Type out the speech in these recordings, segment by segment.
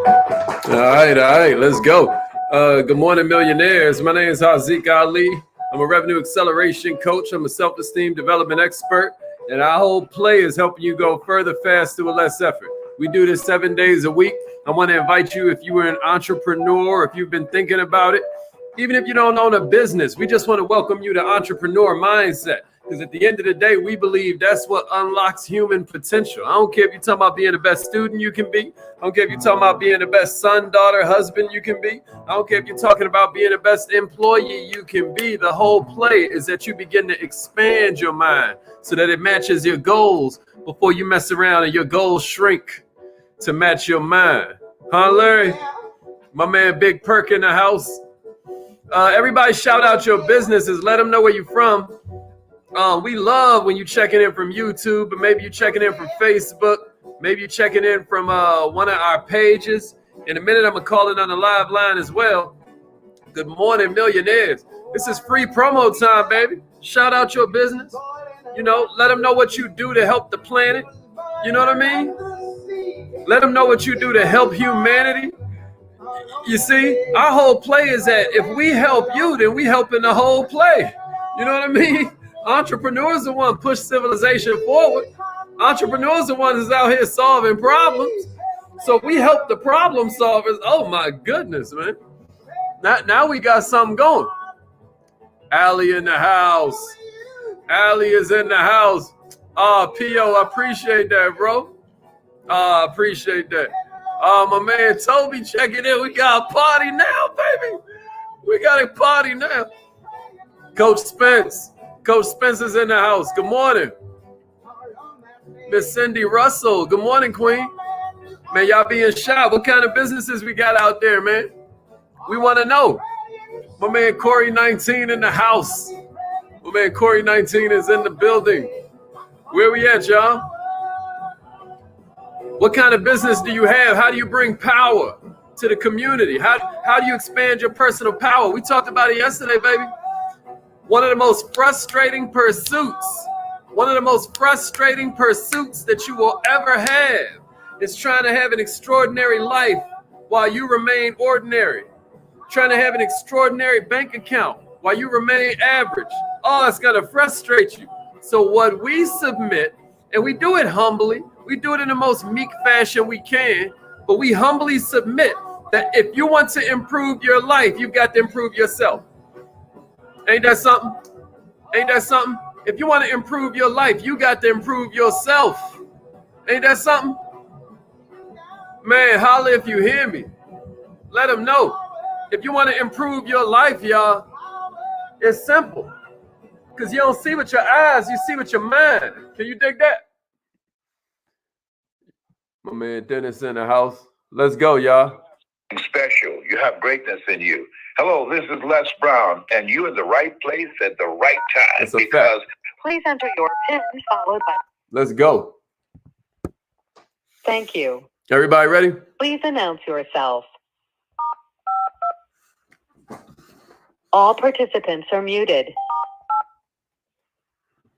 All right, let's go. Good morning, millionaires. My name is Haziq Ali. I'm a revenue acceleration coach. I'm a self-esteem development expert, and our whole play is helping you go further, faster, with less effort. We do this 7 days a week. I want to invite you, if you were an entrepreneur, if you've been thinking about it, even if you don't own a business, we just want to welcome you to entrepreneur mindset. Because at the end of the day, we believe that's what unlocks human potential. I don't care if you're talking about being the best student you can be. I don't care if you're talking about being the best son, daughter, husband you can be. I don't care if you're talking about being the best employee you can be. The whole play is that you begin to expand your mind so that it matches your goals before you mess around and your goals shrink to match your mind. Huh, Larry? My man Big Perk in the house. Everybody shout out your businesses. Let them know where you're from. We love when you checking in from YouTube, but maybe you're checking in from Facebook. Maybe you're checking in from one of our pages. In a minute, I'm going to call it on the live line as well. Good morning, millionaires. This is free promo time, baby. Shout out your business. You know, let them know what you do to help the planet. You know what I mean? Let them know what you do to help humanity. You see, our whole play is that if we help you, then we helping the whole play. You know what I mean? Entrepreneurs are the one push civilization forward. Entrepreneurs are the ones that's out here solving problems. So we help the problem solvers. Oh my goodness, man. Now we got something going. Allie in the house. Allie is in the house. P.O., I appreciate that, bro. I appreciate that. My man Toby checking in. We got a party now, baby. We got a party now. Coach Spence. Coach Spencer's in the house. Good morning. Miss Cindy Russell. Good morning, Queen. Man, y'all being shy. What kind of businesses we got out there, man? We want to know. My man Corey 19 in the house. My man Corey 19 is in the building. Where we at, y'all? What kind of business do you have? How do you bring power to the community? How do you expand your personal power? We talked about it yesterday, baby. One of the most frustrating pursuits that you will ever have is trying to have an extraordinary life while you remain ordinary. Trying to have an extraordinary bank account while you remain average. Oh, it's going to frustrate you. So what we submit, and we do it humbly, we do it in the most meek fashion we can, but we humbly submit that if you want to improve your life, you've got to improve yourself. Ain't that something? Ain't that something? If you want to improve your life, you got to improve yourself. Ain't that something? Man, holla if you hear me. Let them know. If you want to improve your life, y'all, it's simple. Because you don't see with your eyes, you see with your mind. Can you dig that? My man Dennis in the house. Let's go, y'all. Special. You have greatness in you. Hello, this is Les Brown, and you're in the right place at the right time. It's a fact. Please enter your PIN followed by. Let's go. Thank you. Everybody ready? Please announce yourself. All participants are muted.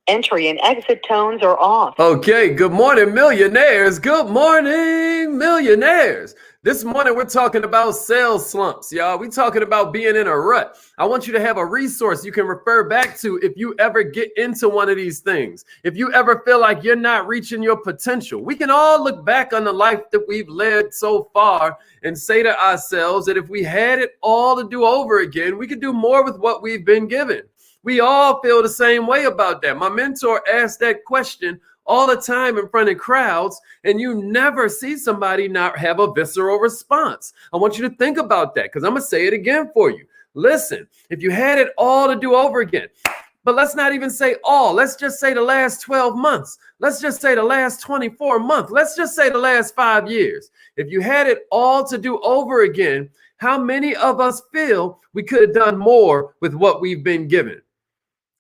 Entry and exit tones are off. Okay, good morning, millionaires. Good morning, millionaires. This morning, we're talking about sales slumps, y'all. We're talking about being in a rut. I want you to have a resource you can refer back to if you ever get into one of these things. If you ever feel like you're not reaching your potential, we can all look back on the life that we've led so far and say to ourselves that if we had it all to do over again, we could do more with what we've been given. We all feel the same way about that. My mentor asked that question all the time in front of crowds, and you never see somebody not have a visceral response. I want you to think about that because I'm going to say it again for you. Listen, if you had it all to do over again, but let's not even say all. Let's just say the last 12 months. Let's just say the last 24 months. Let's just say the last 5 years. If you had it all to do over again, how many of us feel we could have done more with what we've been given?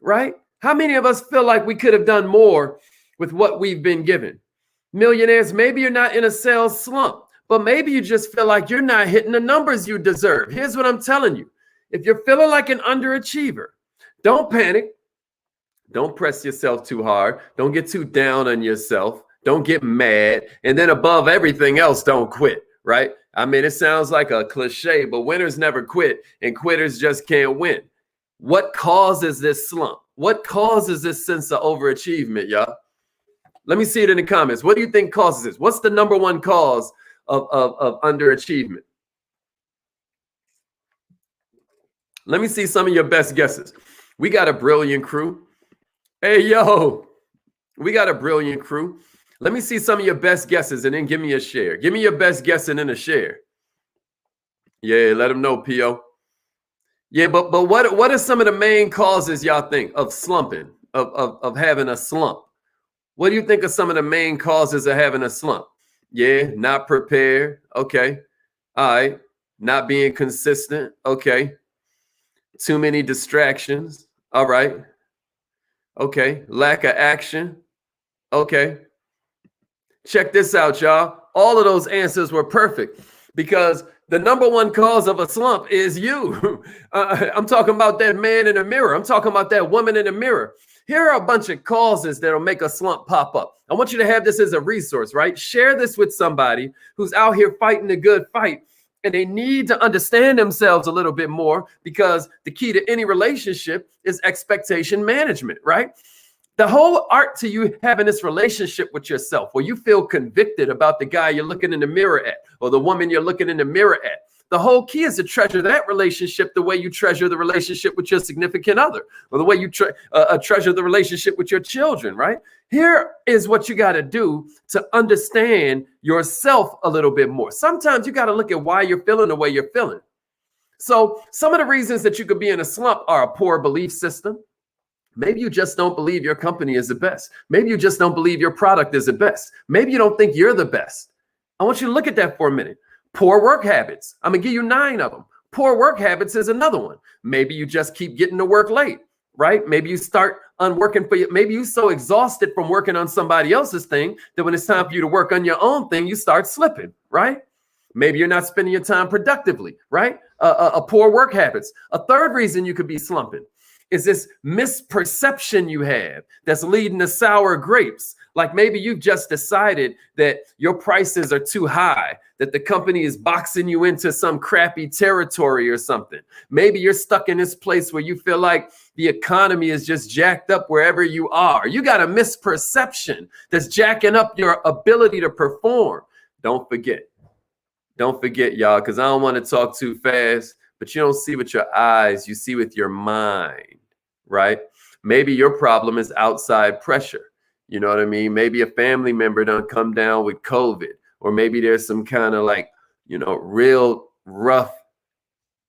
Right? How many of us feel like we could have done more with what we've been given? Millionaires, maybe you're not in a sales slump, but maybe you just feel like you're not hitting the numbers you deserve. Here's what I'm telling you. If you're feeling like an underachiever, don't panic. Don't press yourself too hard. Don't get too down on yourself. Don't get mad. And then above everything else, don't quit, right? I mean, it sounds like a cliche, but winners never quit and quitters just can't win. What causes this slump? What causes this sense of overachievement, y'all? Let me see it in the comments. What do you think causes this? What's the number one cause of underachievement? Let me see some of your best guesses. We got a brilliant crew. Hey, yo, we got a brilliant crew. Let me see some of your best guesses and then give me a share. Give me your best guess and then a share. Yeah, let them know, P.O. Yeah, but what are some of the main causes y'all think of slumping, of having a slump? What do you think of some of the main causes of having a slump? Yeah, not prepared. Okay. All right. Not being consistent. Okay. Too many distractions. All right. Okay. Lack of action. Okay. Check this out, y'all. All of those answers were perfect because the number one cause of a slump is you. I'm talking about that man in the mirror. I'm talking about that woman in the mirror. Here are a bunch of causes that'll make a slump pop up. I want you to have this as a resource, right? Share this with somebody who's out here fighting a good fight and they need to understand themselves a little bit more because the key to any relationship is expectation management, right? The whole art to you having this relationship with yourself where you feel convicted about the guy you're looking in the mirror at or the woman you're looking in the mirror at. The whole key is to treasure that relationship the way you treasure the relationship with your significant other or the way you treasure the relationship with your children, right? Here is what you got to do to understand yourself a little bit more. Sometimes you got to look at why you're feeling the way you're feeling. So some of the reasons that you could be in a slump are a poor belief system. Maybe you just don't believe your company is the best. Maybe you just don't believe your product is the best. Maybe you don't think you're the best. I want you to look at that for a minute. Poor work habits. I'm going to give you 9 of them. Poor work habits is another one. Maybe you just keep getting to work late, right? Maybe you start unworking for you. Maybe you're so exhausted from working on somebody else's thing that when it's time for you to work on your own thing, you start slipping, right? Maybe you're not spending your time productively, right? A poor work habits. A third reason you could be slumping is this misperception you have that's leading to sour grapes. Like maybe you've just decided that your prices are too high, that the company is boxing you into some crappy territory or something. Maybe you're stuck in this place where you feel like the economy is just jacked up wherever you are. You got a misperception that's jacking up your ability to perform. Don't forget, y'all, because I don't want to talk too fast, but you don't see with your eyes, you see with your mind. Right? Maybe your problem is outside pressure. You know what I mean? Maybe a family member done come down with COVID, or maybe there's some kind of like, real rough,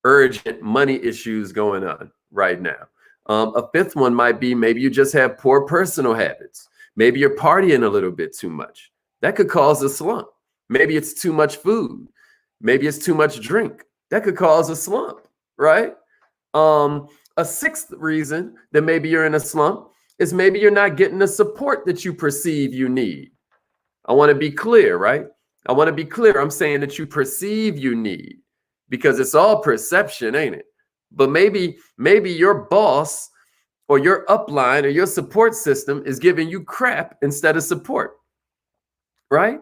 urgent money issues going on right now. A fifth one might be maybe you just have poor personal habits. Maybe you're partying a little bit too much. That could cause a slump. Maybe it's too much food. Maybe it's too much drink. That could cause a slump, right? A sixth reason that maybe you're in a slump is maybe you're not getting the support that you perceive you need. I want to be clear, right? I want to be clear. I'm saying that you perceive you need because it's all perception, ain't it? But maybe your boss or your upline or your support system is giving you crap instead of support, right?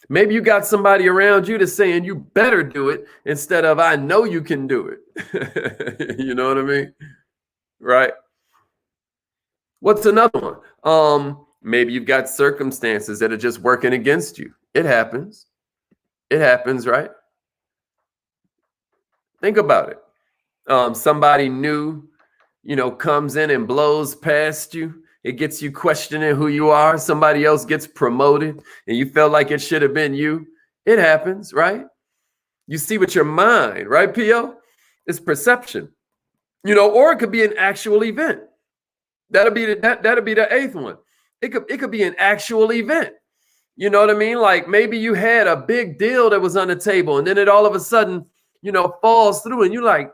Maybe you got somebody around you that's saying you better do it instead of I know you can do it. You know what I mean? Right? What's another one? Maybe you've got circumstances that are just working against you. It happens. It happens, right? Think about it. Somebody new, comes in and blows past you. It gets you questioning who you are. Somebody else gets promoted and you feel like it should have been you. It happens, right? You see with your mind, right, P.O.? It's perception. Or it could be an actual event. That'll be the eighth one. It could be an actual event. You know what I mean? Like maybe you had a big deal that was on the table and then it all of a sudden, falls through and you're like,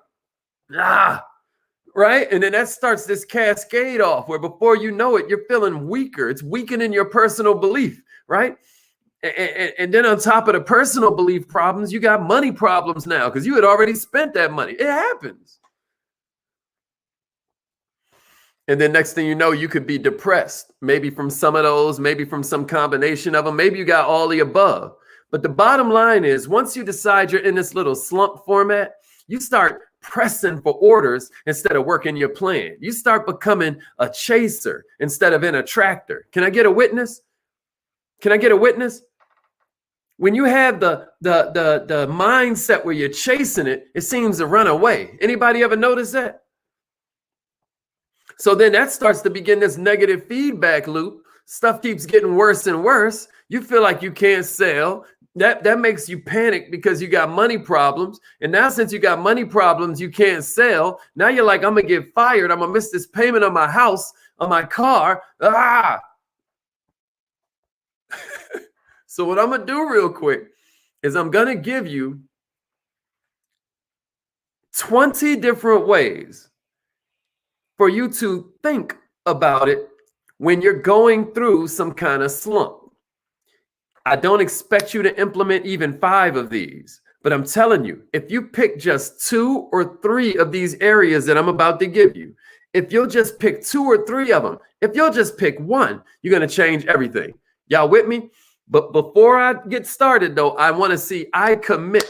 right? And then that starts this cascade off where before you know it, you're feeling weaker. It's weakening your personal belief, right? And then on top of the personal belief problems, you got money problems now because you had already spent that money. It happens. And then next thing you know, you could be depressed, maybe from some of those, maybe from some combination of them. Maybe you got all the above. But the bottom line is, once you decide you're in this little slump format, you start pressing for orders instead of working your plan. You start becoming a chaser instead of an attractor. Can I get a witness? Can I get a witness? When you have the mindset where you're chasing it, it seems to run away. Anybody ever notice that? So then that starts to begin this negative feedback loop. Stuff keeps getting worse and worse. You feel like you can't sell. That makes you panic because you got money problems. And now since you got money problems, you can't sell. Now you're like, I'm going to get fired. I'm going to miss this payment on my house, on my car. So what I'm going to do real quick is I'm going to give you 20 different ways for you to think about it when you're going through some kind of slump. I don't expect you to implement even 5 of these, but I'm telling you, if you pick just 2 or 3 of these areas that I'm about to give you, if you'll just pick 2 or 3 of them, if you'll just pick one, you're going to change everything. Y'all with me? But before I get started, though, I want to see I commit.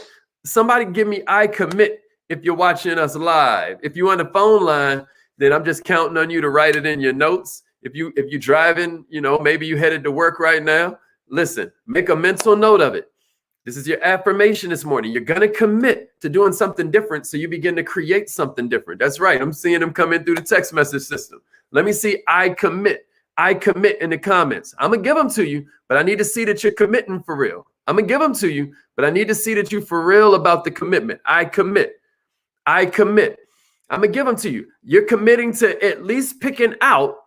Somebody give me I commit if you're watching us live. If you're on the phone line, then I'm just counting on you to write it in your notes. If you're driving, maybe you headed to work right now. Listen, make a mental note of it. This is your affirmation this morning. You're going to commit to doing something different, so you begin to create something different. That's right. I'm seeing them come in through the text message system. Let me see I commit. I commit in the comments. I'm going to give them to you, but I need to see that you're committing for real. I'm going to give them to you, but I need to see that you're for real about the commitment. I commit. I commit. I'm going to give them to you. You're committing to at least picking out,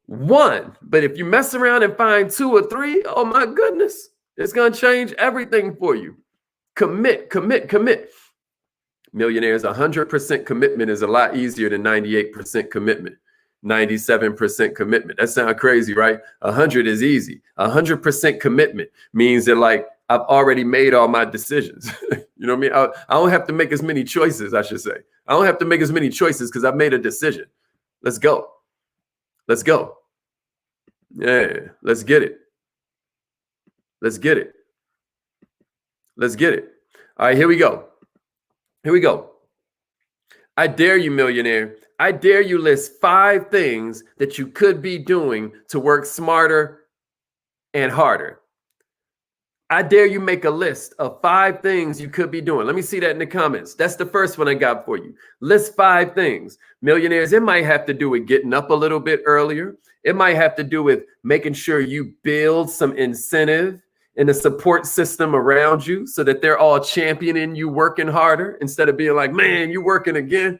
one. But if you mess around and find 2 or 3, oh my goodness, it's going to change everything for you. Commit, commit, commit. Millionaires, 100% commitment is a lot easier than 98% commitment. 97% commitment. That sounds crazy, right? 100 is easy. 100% commitment means that I've already made all my decisions. You know what I mean? I don't have to make as many choices, I should say. I don't have to make as many choices because I've made a decision. Let's go. Let's go. Yeah, let's get it. Let's get it. Let's get it. All right, here we go. Here we go. I dare you, millionaire. I dare you list 5 things that you could be doing to work smarter and harder. I dare you make a list of 5 things you could be doing. Let me see that in the comments. That's the first one I got for you. List 5 things. Millionaires, it might have to do with getting up a little bit earlier. It might have to do with making sure you build some incentive in the support system around you so that they're all championing you working harder instead of being like, man, you working again.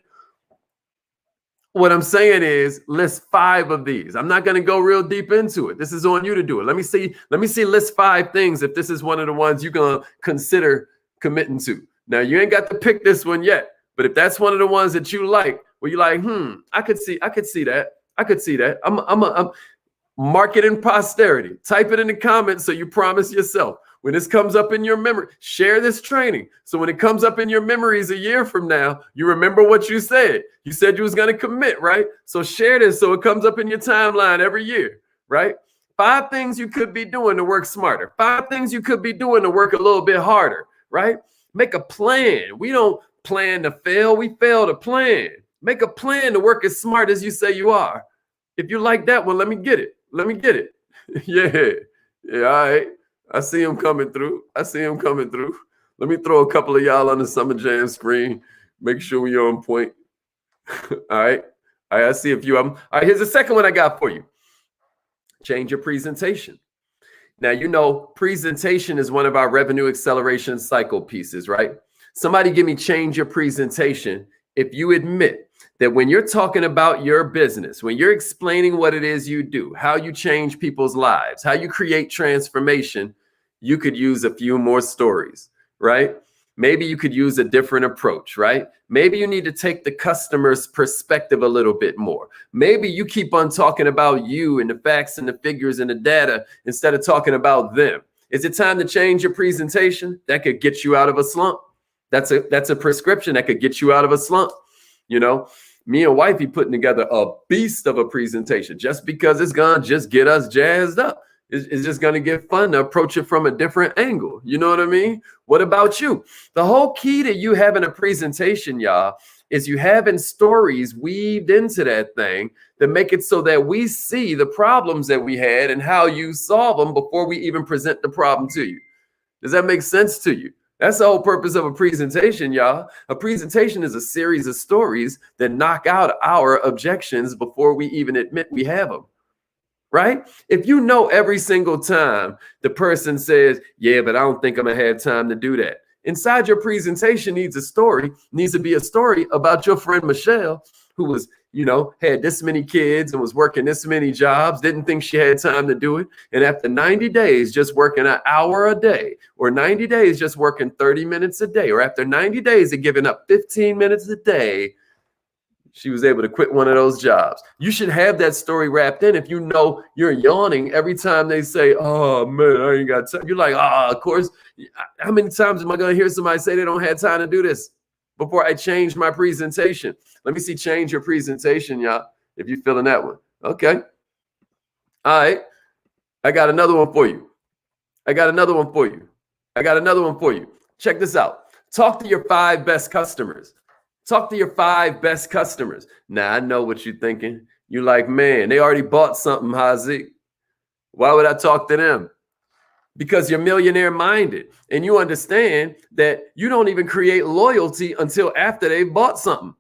What I'm saying is list 5 of these. I'm not going to go real deep into it. This is on you to do it. Let me see list 5 things if this is one of the ones you're going to consider committing to. Now, you ain't got to pick this one yet, but if that's one of the ones that you like, where you're like, I could see that. I could see that. I'm mark it in posterity. Type it in the comments so you promise yourself. When this comes up in your memory, share this training. So when it comes up in your memories a year from now, you remember what you said. You said you was going to commit, right? So share this so it comes up in your timeline every year, right? 5 things you could be doing to work smarter. 5 things you could be doing to work a little bit harder, right? Make a plan. We don't plan to fail. We fail to plan. Make a plan to work as smart as you say you are. If you like that one, let me get it. Let me get it. Yeah, all right. I see him coming through. I see him coming through. Let me throw a couple of y'all on the Summer Jam screen. Make sure we're on point. All right. I see a few of them. All right, here's the second one I got for you. Change your presentation. Now, presentation is one of our revenue acceleration cycle pieces, right? Somebody give me change your presentation if you admit that when you're talking about your business, when you're explaining what it is you do, how you change people's lives, how you create transformation, you could use a few more stories, right? Maybe you could use a different approach, right? Maybe you need to take the customer's perspective a little bit more. Maybe you keep on talking about you and the facts and the figures and the data instead of talking about them. Is it time to change your presentation? That could get you out of a slump. That's a prescription that could get you out of a slump. Me and wifey putting together a beast of a presentation just because it's gonna just get us jazzed up. It's just going to get fun to approach it from a different angle. You know what I mean? What about you? The whole key to you having a presentation, y'all, is you having stories weaved into that thing that make it so that we see the problems that we had and how you solve them before we even present the problem to you. Does that make sense to you? That's the whole purpose of a presentation, y'all. A presentation is a series of stories that knock out our objections before we even admit we have them. Right? If you know every single time the person says, yeah, but I don't think I'm gonna have time to do that. Inside your presentation needs to be a story about your friend Michelle, who was, had this many kids and was working this many jobs, didn't think she had time to do it. And after 90 days, just working an hour a day, or 90 days, just working 30 minutes a day, or after 90 days of giving up 15 minutes a day, she was able to quit one of those jobs. You should have that story wrapped in. If you know you're yawning every time they say, oh, man, I ain't got time. You're like, of course. How many times am I going to hear somebody say they don't have time to do this before I change my presentation? Let me see, change your presentation, y'all, if you're feeling that one. Okay. All right. I got another one for you. Check this out. Talk to your 5 best customers. Talk to your 5 best customers. Now, I know what you're thinking. You're like, man, they already bought something, Hazik. Why would I talk to them? Because you're millionaire minded and you understand that you don't even create loyalty until after they bought something.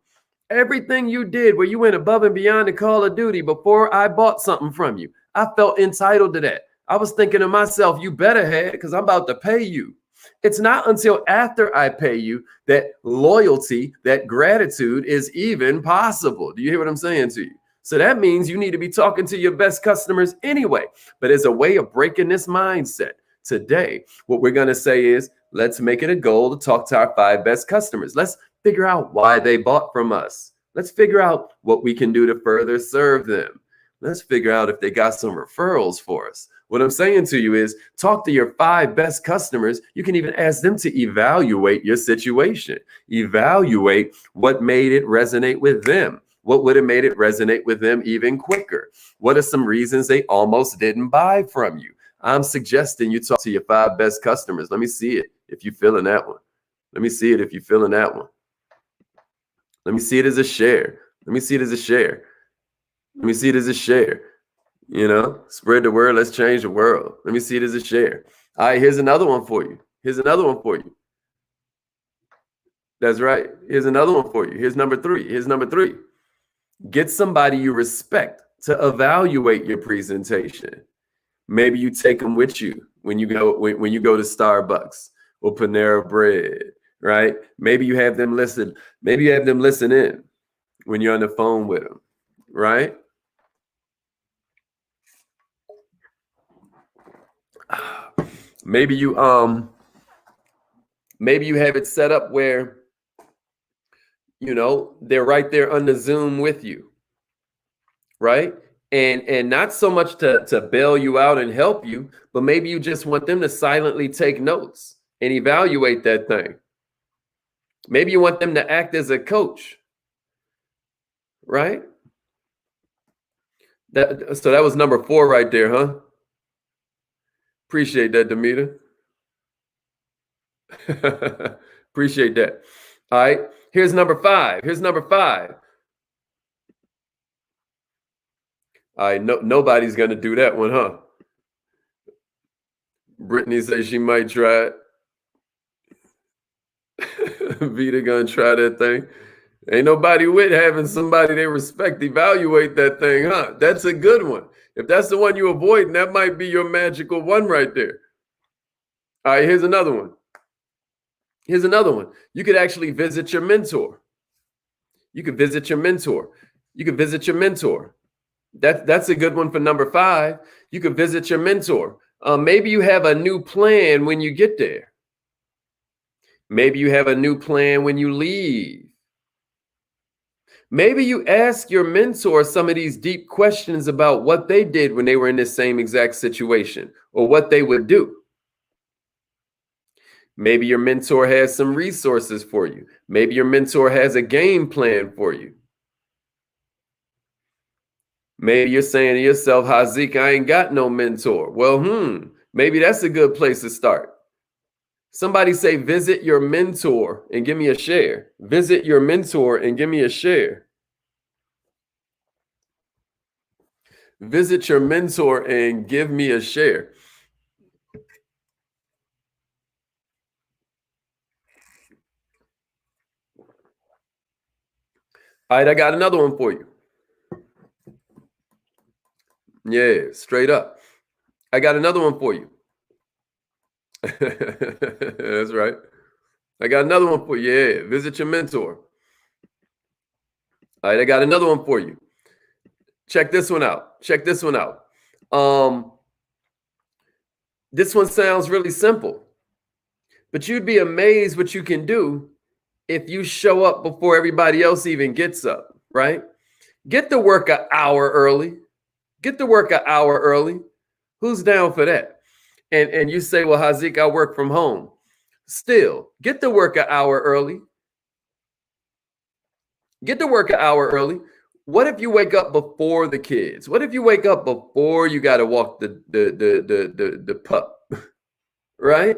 Everything you did where you went above and beyond the Call of Duty before I bought something from you, I felt entitled to that. I was thinking to myself, you better have, because I'm about to pay you. It's not until after I pay you that loyalty, that gratitude is even possible. Do you hear what I'm saying to you? So that means you need to be talking to your best customers anyway. But as a way of breaking this mindset today, what we're going to say is, let's make it a goal to talk to our 5 best customers. Let's figure out why they bought from us. Let's figure out what we can do to further serve them. Let's figure out if they got some referrals for us. What I'm saying to you is talk to your 5 best customers. You can even ask them to evaluate your situation. Evaluate what made it resonate with them. What would have made it resonate with them even quicker? What are some reasons they almost didn't buy from you? I'm suggesting you talk to your 5 best customers. Let me see it if you're feeling that one. Let me see it if you're feeling that one. Let me see it as a share. Let me see it as a share. Let me see it as a share. Spread the word. Let's change the world. Let me see it as a share. All right, here's another one for you. That's right. Here's another one for you. Here's number 3. Get somebody you respect to evaluate your presentation. Maybe you take them with you when you go to Starbucks or Panera Bread, right? Maybe you have them listen. Maybe you have them listen in when you're on the phone with them, right? Maybe you have it set up where they're right there on the Zoom with you, right? And not so much to bail you out and help you, but maybe you just want them to silently take notes and evaluate that thing. Maybe you want them to act as a coach, right? So that was number 4 right there, huh? Appreciate that, Demeter. Appreciate that. All right. Here's number 5. All right. Nobody's going to do that one, huh? Brittany says she might try it. Vita going to try that thing. Ain't nobody with having somebody they respect evaluate that thing, huh? That's a good one. If that's the one you avoid, that might be your magical one right there. All right, here's another one. You could actually visit your mentor. That's a good one for number 5. You could visit your mentor. Maybe you have a new plan when you get there. Maybe you have a new plan when you leave. Maybe you ask your mentor some of these deep questions about what they did when they were in this same exact situation or what they would do. Maybe your mentor has some resources for you. Maybe your mentor has a game plan for you. Maybe you're saying to yourself, Hazik, I ain't got no mentor. Well, maybe that's a good place to start. Somebody say, visit your mentor and give me a share. Visit your mentor and give me a share. Visit your mentor and give me a share. All right, I got another one for you. Yeah, straight up. I got another one for you. That's right. I got another one for you. Yeah, visit your mentor. All right, I got another one for you. Check this one out. Check this one out. This one sounds really simple, but you'd be amazed what you can do if you show up before everybody else even gets up, right? Get to work an hour early. Get to work an hour early. Who's down for that? And you say, well, Hazik, I work from home. Still, get to work an hour early. Get to work an hour early. What if you wake up before the kids? What if you wake up before you got to walk the pup, right?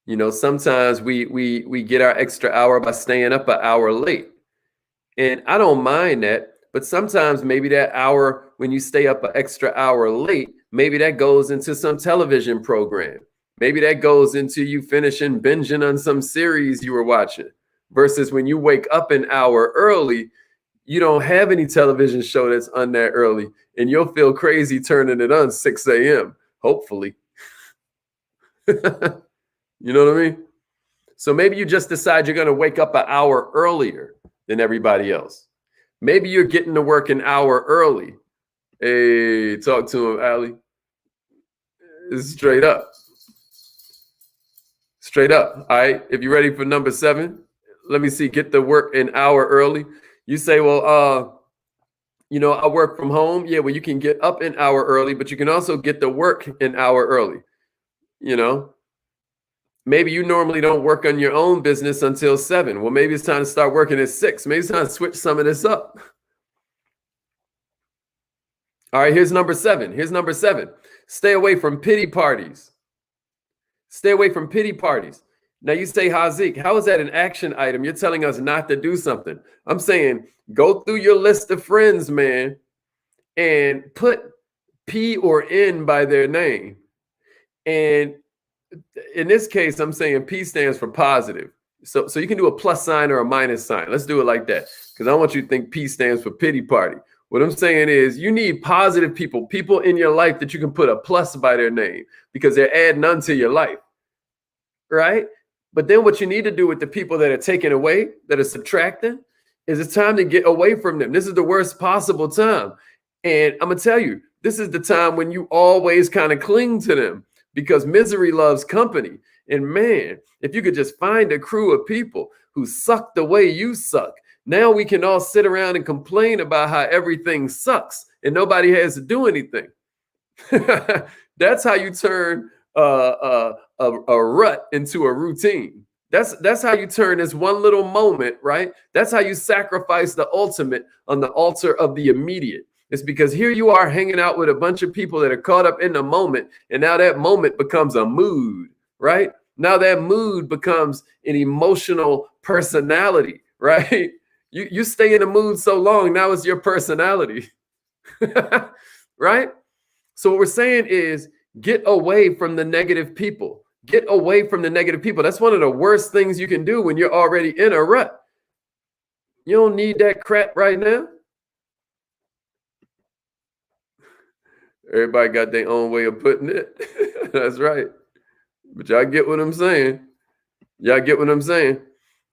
You know, sometimes we get our extra hour by staying up an hour late. And I don't mind that. But sometimes maybe that hour, when you stay up an extra hour late, maybe that goes into some television program. Maybe that goes into you finishing binging on some series you were watching. Versus when you wake up an hour early, you don't have any television show that's on that early. And you'll feel crazy turning it on 6 a.m., hopefully. You know what I mean? So maybe you just decide you're going to wake up an hour earlier than everybody else. Maybe you're getting to work an hour early. Hey, talk to him, Allie. Straight up. Straight up. All right. If you're ready for number 7, let me see. Get to work an hour early. You say, well, you know, I work from home. Yeah, well, you can get up an hour early, but you can also get to work an hour early. You know, maybe you normally don't work on your own business until 7. Well, maybe it's time to start working at 6. Maybe it's time to switch some of this up. All right, here's number 7. Here's number 7. Stay away from pity parties. Stay away from pity parties. Now you say, Hazik, how is that an action item? You're telling us not to do something. I'm saying go through your list of friends, man, and put P or N by their name. And in this case, I'm saying P stands for positive. So you can do a plus sign or a minus sign. Let's do it like that, because I want you to think P stands for pity party. What I'm saying is you need positive people, people in your life that you can put a plus by their name because they're adding on to your life, right? But then what you need to do with the people that are taken away, that are subtracting, is it's time to get away from them. This is the worst possible time. And I'm going to tell you, this is the time when you always kind of cling to them because misery loves company. And man, if you could just find a crew of people who suck the way you suck, now we can all sit around and complain about how everything sucks and nobody has to do anything. That's how you turn a rut into a routine. That's how you turn this one little moment, right? That's how you sacrifice the ultimate on the altar of the immediate. It's because here you are hanging out with a bunch of people that are caught up in the moment, and now that moment becomes a mood, right? Now that mood becomes an emotional personality, right? You stay in a mood so long, now it's your personality, right? So what we're saying is get away from the negative people. Get away from the negative people. That's one of the worst things you can do when you're already in a rut. You don't need that crap right now. Everybody got their own way of putting it. That's right. But y'all get what I'm saying. Y'all get what I'm saying.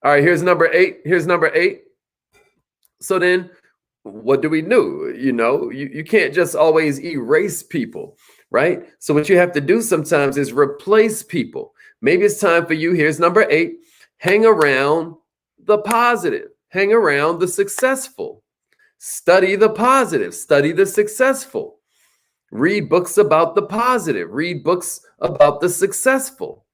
All right, here's number 8. Here's number 8. So then what do we do? You know, you can't just always erase people, right? So what you have to do sometimes is replace people. Maybe it's time for you. Here's number 8. Hang around the positive. Hang around the successful. Study the positive. Study the successful. Read books about the positive. Read books about the successful.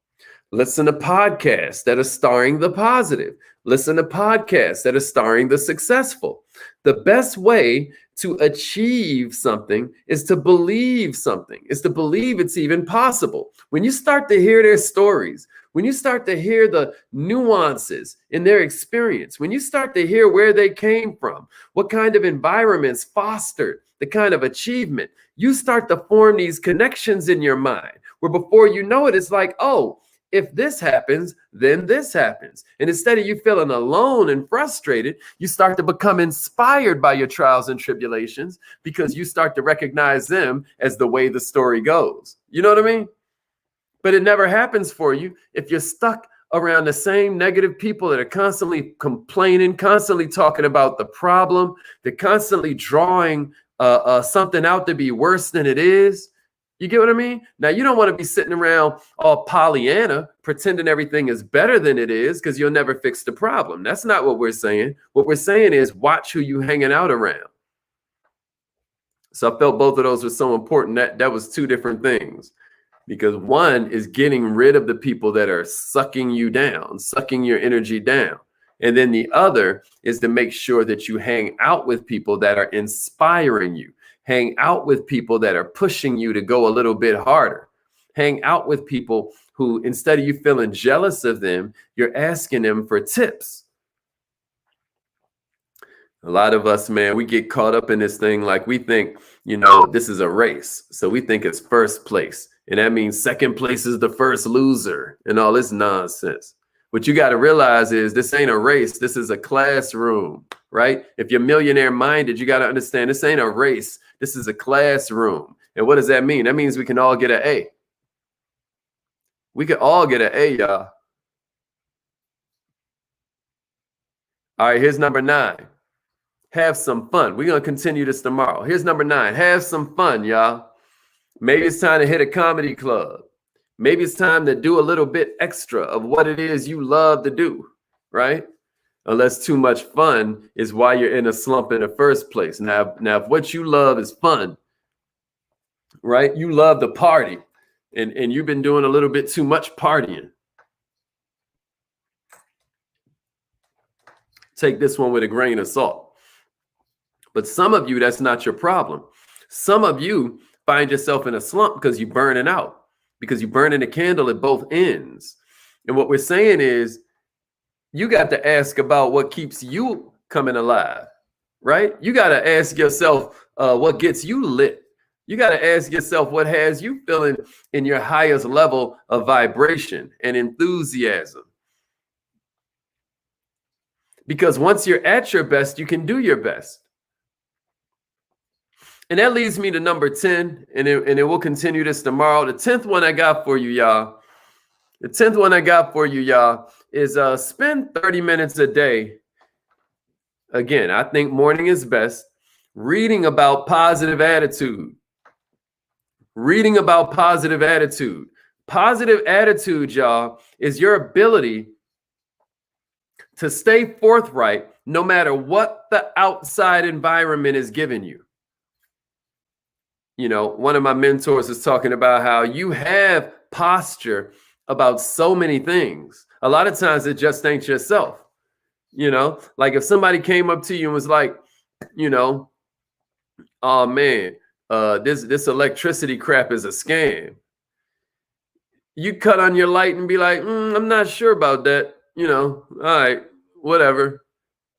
Listen to podcasts that are starring the positive. Listen to podcasts that are starring the successful. The best way to achieve something is to believe something, is to believe it's even possible. When you start to hear their stories, when you start to hear the nuances in their experience, when you start to hear where they came from, what kind of environments fostered the kind of achievement, you start to form these connections in your mind where before you know it, it's like, oh, if this happens, then this happens. And instead of you feeling alone and frustrated, you start to become inspired by your trials and tribulations because you start to recognize them as the way the story goes. You know what I mean? But it never happens for you if you're stuck around the same negative people that are constantly complaining, constantly talking about the problem. They're constantly drawing something out to be worse than it is. You get what I mean? Now, you don't want to be sitting around all Pollyanna, pretending everything is better than it is, because you'll never fix the problem. That's not what we're saying. What we're saying is watch who you hanging out around. So I felt both of those were so important. That was two different things, because one is getting rid of the people that are sucking you down, sucking your energy down. And then the other is to make sure that you hang out with people that are inspiring you. Hang out with people that are pushing you to go a little bit harder. Hang out with people who, instead of you feeling jealous of them, you're asking them for tips. A lot of us, man, we get caught up in this thing like we think, this is a race. So we think it's first place. And that means second place is the first loser and all this nonsense. What you got to realize is this ain't a race. This is a classroom, right? If you're millionaire minded, you got to understand this ain't a race. This is a classroom. And what does that mean? That means we can all get an A. We could all get an A, y'all. All right, here's number 9. Have some fun. We're going to continue this tomorrow. Here's number 9. Have some fun, y'all. Maybe it's time to hit a comedy club. Maybe it's time to do a little bit extra of what it is you love to do, right? Unless too much fun is why you're in a slump in the first place. Now, if what you love is fun, right? You love the party, and you've been doing a little bit too much partying. Take this one with a grain of salt. But some of you, that's not your problem. Some of you find yourself in a slump because you're burning out, because you're burning the candle at both ends. And what we're saying is, you got to ask about what keeps you coming alive, right? You got to ask yourself what gets you lit. You got to ask yourself what has you feeling in your highest level of vibration and enthusiasm. Because once you're at your best, you can do your best. And that leads me to number 10, and it will continue this tomorrow. The 10th one I got for you, y'all. The 10th one I got for you, y'all, is spend 30 minutes a day. Again, I think morning is best. Reading about positive attitude. Reading about positive attitude. Positive attitude, y'all, is your ability to stay forthright no matter what the outside environment is giving you. One of my mentors is talking about how you have posture about so many things. A lot of times it just ain't yourself. Like if somebody came up to you and was like, oh man, this electricity crap is a scam. You cut on your light and be like, I'm not sure about that. All right, whatever.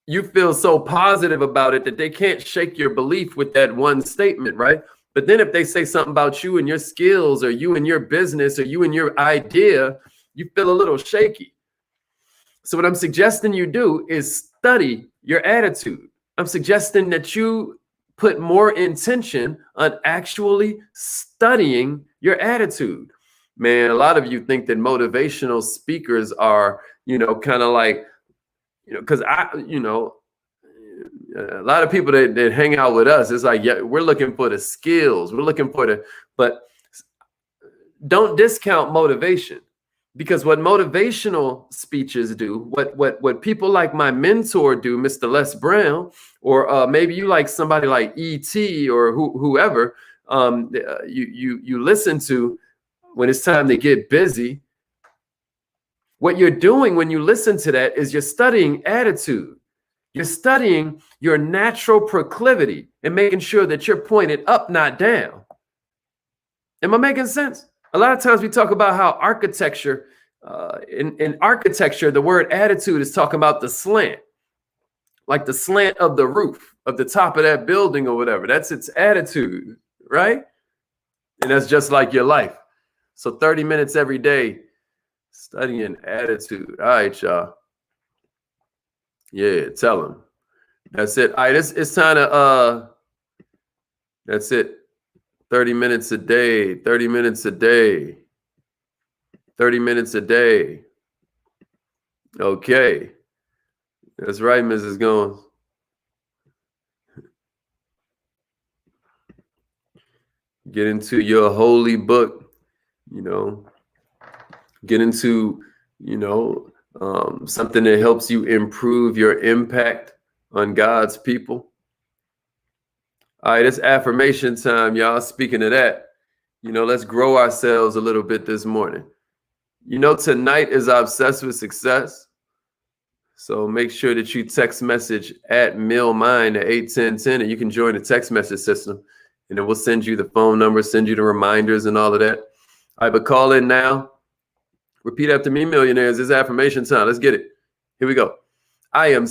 You feel so positive about it that they can't shake your belief with that one statement, right? But then if they say something about you and your skills, or you and your business, or you and your idea, you feel a little shaky. So what I'm suggesting you do is study your attitude. I'm suggesting that you put more intention on actually studying your attitude. Man, a lot of you think that motivational speakers are, kind of like, because a lot of people that hang out with us, it's like, yeah, we're looking for the skills. We're looking for but don't discount motivation, because what motivational speeches do, what people like my mentor do, Mr. Les Brown, or maybe you like somebody like E.T. or whoever you listen to when it's time to get busy. What you're doing when you listen to that is you're studying attitude. You're studying your natural proclivity and making sure that you're pointed up, not down. Am I making sense? A lot of times we talk about how architecture, in architecture, the word attitude is talking about the slant, like the slant of the roof of the top of that building or whatever. That's its attitude, right? And that's just like your life. So 30 minutes every day studying attitude. All right, y'all. Yeah, tell them. That's it. All right, it's time to, that's it. 30 minutes a day, 30 minutes a day, 30 minutes a day. Okay. That's right, Mrs. Goins. Get into your holy book, you know, get into, you know, something that helps you improve your impact on God's people. All right, it's affirmation time, y'all. Speaking of that, you know, let's grow ourselves a little bit this morning. You know, tonight is Obsessed with Success. So make sure that you text message at MillMind at 81010, and you can join the text message system. And then we'll send you the phone number, send you the reminders and all of that. All right, but call in now. Repeat after me, millionaires. It's affirmation time. Let's get it. Here we go. I am